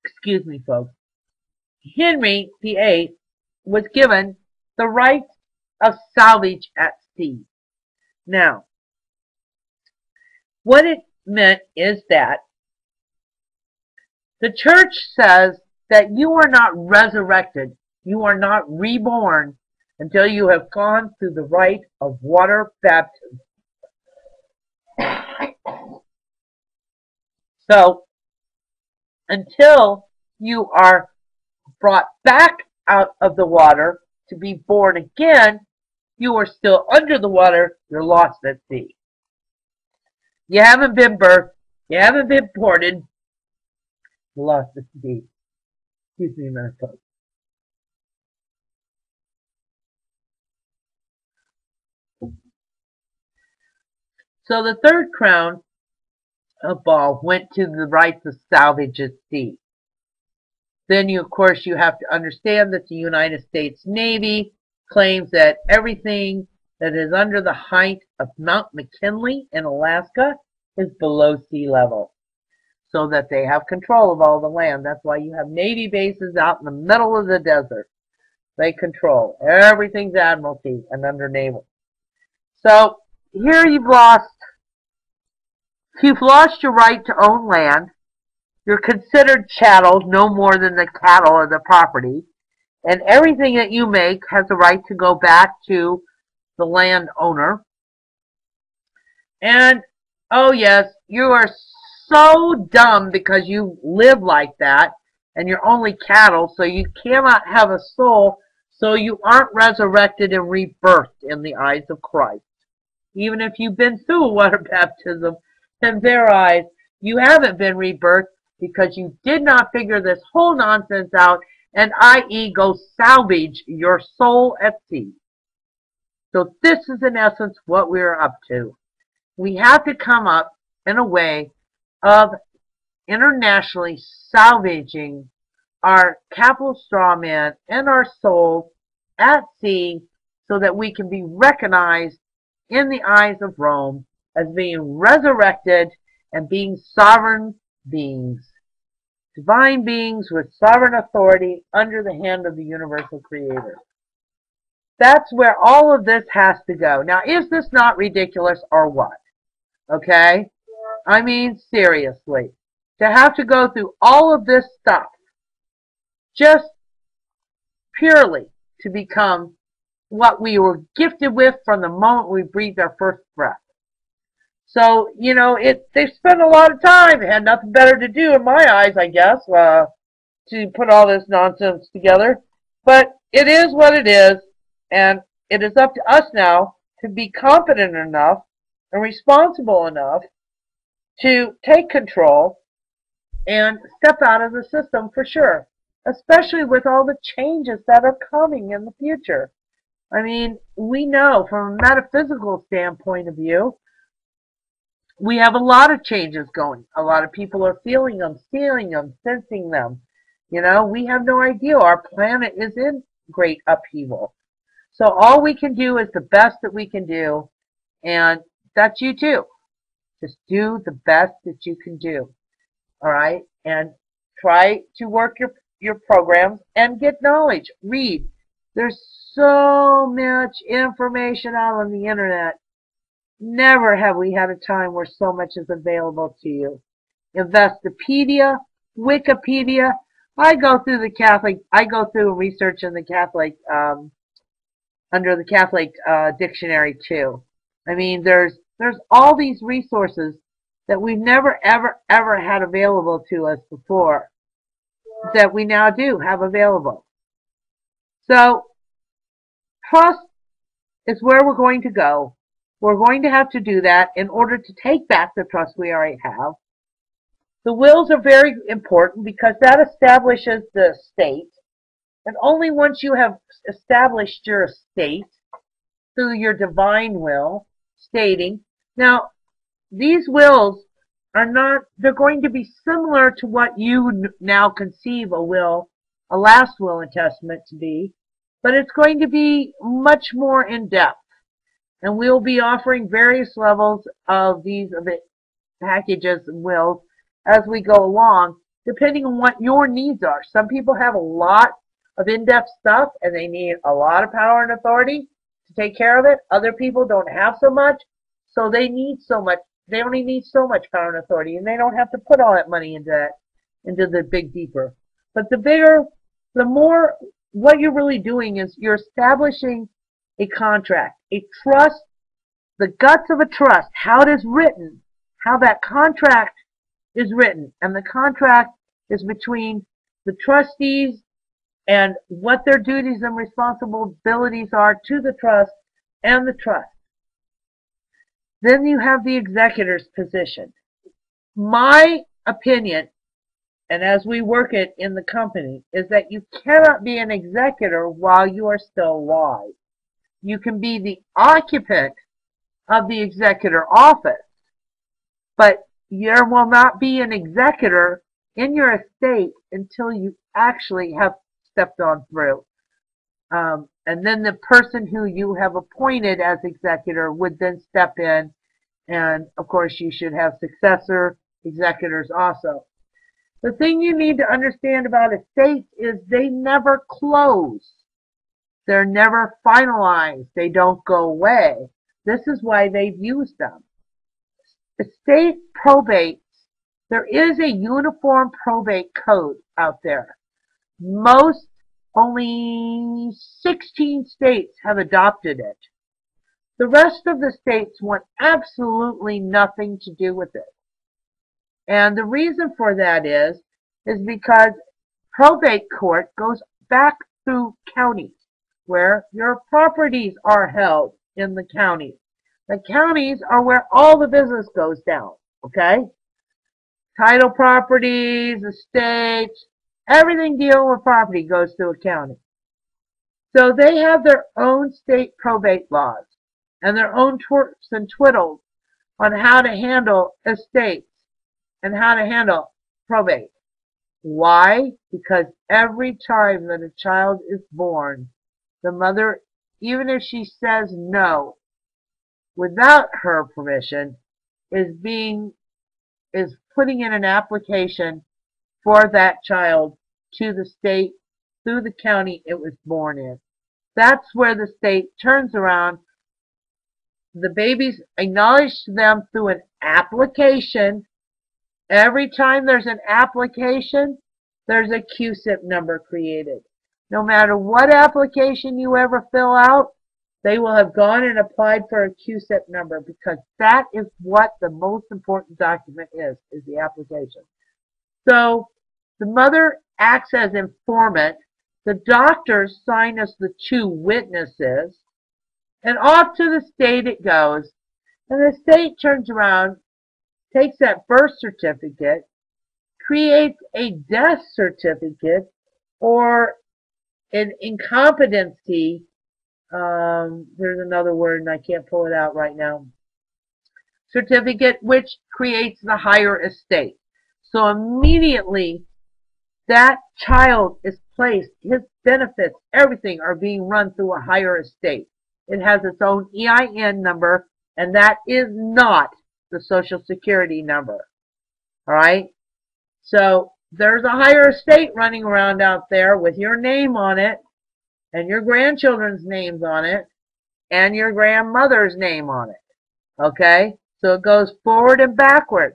Excuse me, folks. Henry VIII was given the right of salvage at sea. Now, what it meant is that the church says that you are not resurrected, you are not reborn until you have gone through the rite of water baptism. So, until you are brought back out of the water to be born again, you are still under the water, you're lost at sea. You haven't been birthed, you haven't been ported, you're lost at sea. Excuse me a minute, folks. So the third crown of ball went to the rights of salvage at sea. Then, of course, you have to understand that the United States Navy claims that everything that is under the height of Mount McKinley in Alaska is below sea level, so that they have control of all the land. That's why you have Navy bases out in the middle of the desert. They control. Everything's Admiralty and under naval. So here you've lost your right to own land. You're considered chattel, no more than the cattle or the property. And everything that you make has a right to go back to the landowner. And, oh yes, you are so dumb because you live like that, and you're only cattle, so you cannot have a soul, so you aren't resurrected and rebirthed in the eyes of Christ. Even if you've been through water baptism, in their eyes, you haven't been rebirthed because you did not figure this whole nonsense out, and i.e. go salvage your soul at sea. So this is in essence what we're up to. We have to come up in a way of internationally salvaging our capital straw man and our souls at sea so that we can be recognized in the eyes of Rome as being resurrected and being sovereign beings. Divine beings with sovereign authority under the hand of the universal creator. That's where all of this has to go. Now, is this not ridiculous or what? Okay? I mean, seriously. To have to go through all of this stuff just purely to become what we were gifted with from the moment we breathed our first breath. So, you know, they spent a lot of time. They had nothing better to do in my eyes, I guess, to put all this nonsense together. But it is what it is, and it is up to us now to be confident enough and responsible enough to take control and step out of the system for sure, especially with all the changes that are coming in the future. I mean, we know from a metaphysical standpoint of view, we have a lot of changes going. A lot of people are feeling them, feeling them, sensing them. You know, we have no idea. Our planet is in great upheaval. So all we can do is the best that we can do. And that's you too. Just do the best that you can do. All right? And try to work your programs and get knowledge. Read. There's so much information out on the internet. Never have we had a time where so much is available to you. Investopedia, Wikipedia. I go through research in the Catholic, under the Catholic dictionary too. I mean, there's all these resources that we've never, ever had available to us before that we now do have available. So, trust is where we're going to go. We're going to have to do that in order to take back the trust we already have. The wills are very important because that establishes the state. And only once you have established your state through your divine will, stating, now, these wills are not, they're going to be similar to what you now conceive a will, a last will and testament to be, but it's going to be much more in depth. And we'll be offering various levels of these packages and wills as we go along, depending on what your needs are. Some people have a lot of in-depth stuff and they need a lot of power and authority to take care of it. Other people don't have so much, so they need so much. They only need so much power and authority, and they don't have to put all that money into that, into the big deeper. But the bigger, the more, what you're really doing is you're establishing a contract, a trust, the guts of a trust, how it is written, how that contract is written. And the contract is between the trustees and what their duties and responsibilities are to the trust and the trust. Then you have the executor's position. My opinion, and as we work it in the company, is that you cannot be an executor while you are still alive. You can be the occupant of the executor office, but there will not be an executor in your estate until you actually have stepped on through. And then the person who you have appointed as executor would then step in, and of course you should have successor executors also. The thing you need to understand about estates is they never close. They're never finalized. They don't go away. This is why they've used them. Estate probates, there is a uniform probate code out there. Most, only 16 states have adopted it. The rest of the states want absolutely nothing to do with it. And the reason for that is because probate court goes back through counties where your properties are held in the counties. The counties are where all the business goes down, okay? Title properties, estates, everything dealing with property goes through a county. So they have their own state probate laws and their own twerps and twiddles on how to handle estates and how to handle probate. Why? Because every time that a child is born, the mother, even if she says no, without her permission, is putting in an application for that child to the state through the county it was born in. That's where the state turns around. The baby's acknowledged to them through an application. Every time there's an application, there's a QSIP number created. No matter what application you ever fill out, they will have gone and applied for a QSIP number, because that is what the most important document is the application. So the mother acts as informant. The doctors sign as the two witnesses, and off to the state it goes. And the state turns around, takes that birth certificate, creates a death certificate or an incompetency. There's another word and I can't pull it out right now. Certificate, which creates the higher estate. So immediately that child is placed, his benefits, everything are being run through a higher estate. It has its own EIN number, and that is not the Social Security number. Alright? So there's a higher estate running around out there with your name on it, and your grandchildren's names on it, and your grandmother's name on it. Okay? So it goes forward and backward.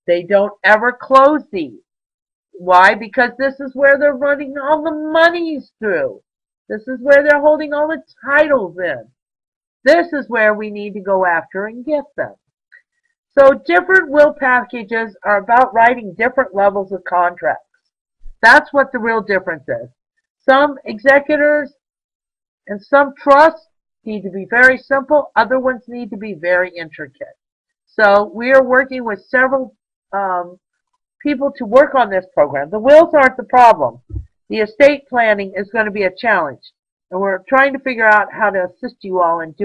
They don't ever close these. Why? Because this is where they're running all the monies through. This is where they're holding all the titles in. This is where we need to go after and get them. So different will packages are about writing different levels of contracts. That's what the real difference is. Some executors and some trusts need to be very simple. Other ones need to be very intricate. So we are working with several people to work on this program. The wills aren't the problem. The estate planning is going to be a challenge. And we're trying to figure out how to assist you all in doing